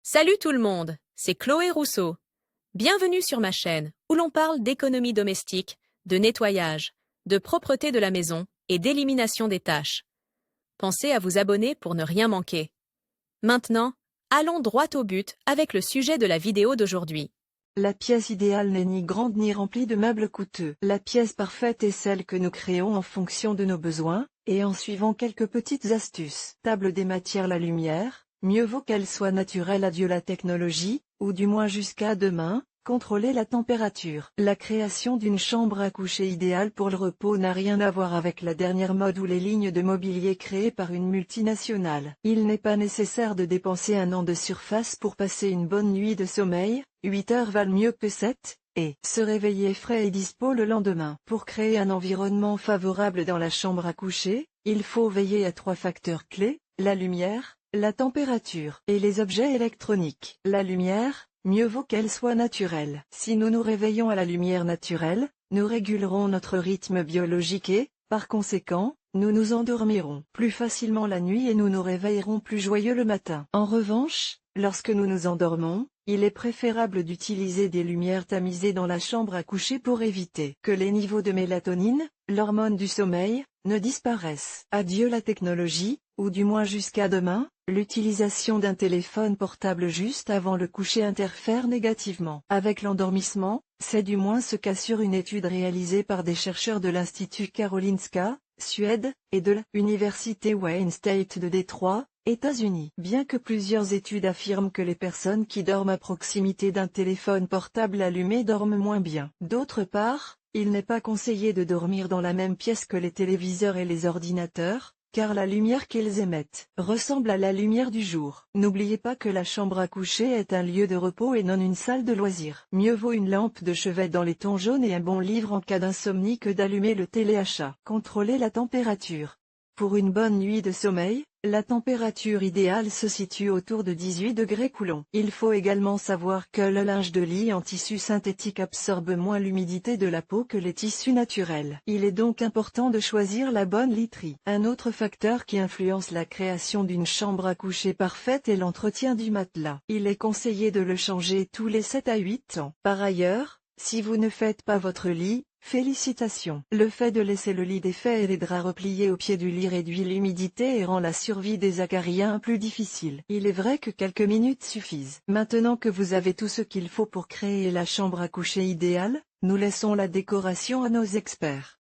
Salut tout le monde, c'est Chloé Rousseau. Bienvenue sur ma chaîne où l'on parle d'économie domestique, de nettoyage, de propreté de la maison et d'élimination des tâches. Pensez à vous abonner pour ne rien manquer. Maintenant, allons droit au but avec le sujet de la vidéo d'aujourd'hui. La pièce idéale n'est ni grande ni remplie de meubles coûteux. La pièce parfaite est celle que nous créons en fonction de nos besoins, et en suivant quelques petites astuces. Table des matières, la lumière, mieux vaut qu'elle soit naturelle, adieu la technologie, ou du moins jusqu'à demain. Contrôler la température. La création d'une chambre à coucher idéale pour le repos n'a rien à voir avec la dernière mode ou les lignes de mobilier créées par une multinationale. Il n'est pas nécessaire de dépenser un an de surface pour passer une bonne nuit de sommeil, 8 heures valent mieux que 7, et se réveiller frais et dispo le lendemain. Pour créer un environnement favorable dans la chambre à coucher, il faut veiller à 3 facteurs clés, la lumière, la température et les objets électroniques. La lumière, mieux vaut qu'elle soit naturelle. Si nous nous réveillons à la lumière naturelle, nous régulerons notre rythme biologique et, par conséquent, nous nous endormirons plus facilement la nuit et nous nous réveillerons plus joyeux le matin. En revanche, lorsque nous nous endormons, il est préférable d'utiliser des lumières tamisées dans la chambre à coucher pour éviter que les niveaux de mélatonine, l'hormone du sommeil, ne disparaissent. Adieu la technologie, ou du moins jusqu'à demain. L'utilisation d'un téléphone portable juste avant le coucher interfère négativement avec l'endormissement, c'est du moins ce qu'assure une étude réalisée par des chercheurs de l'Institut Karolinska, Suède, et de l'Université Wayne State de Détroit, États-Unis. Bien que plusieurs études affirment que les personnes qui dorment à proximité d'un téléphone portable allumé dorment moins bien. D'autre part, il n'est pas conseillé de dormir dans la même pièce que les téléviseurs et les ordinateurs, car la lumière qu'ils émettent ressemble à la lumière du jour. N'oubliez pas que la chambre à coucher est un lieu de repos et non une salle de loisirs. Mieux vaut une lampe de chevet dans les tons jaunes et un bon livre en cas d'insomnie que d'allumer le téléachat. Contrôlez la température. Pour une bonne nuit de sommeil, la température idéale se situe autour de 18 degrés Coulomb. Il faut également savoir que le linge de lit en tissu synthétique absorbe moins l'humidité de la peau que les tissus naturels. Il est donc important de choisir la bonne literie. Un autre facteur qui influence la création d'une chambre à coucher parfaite est l'entretien du matelas. Il est conseillé de le changer tous les 7 à 8 ans. Par ailleurs, si vous ne faites pas votre lit, félicitations. Le fait de laisser le lit défait et les draps repliés au pied du lit réduit l'humidité et rend la survie des acariens plus difficile. Il est vrai que quelques minutes suffisent. Maintenant que vous avez tout ce qu'il faut pour créer la chambre à coucher idéale, nous laissons la décoration à nos experts.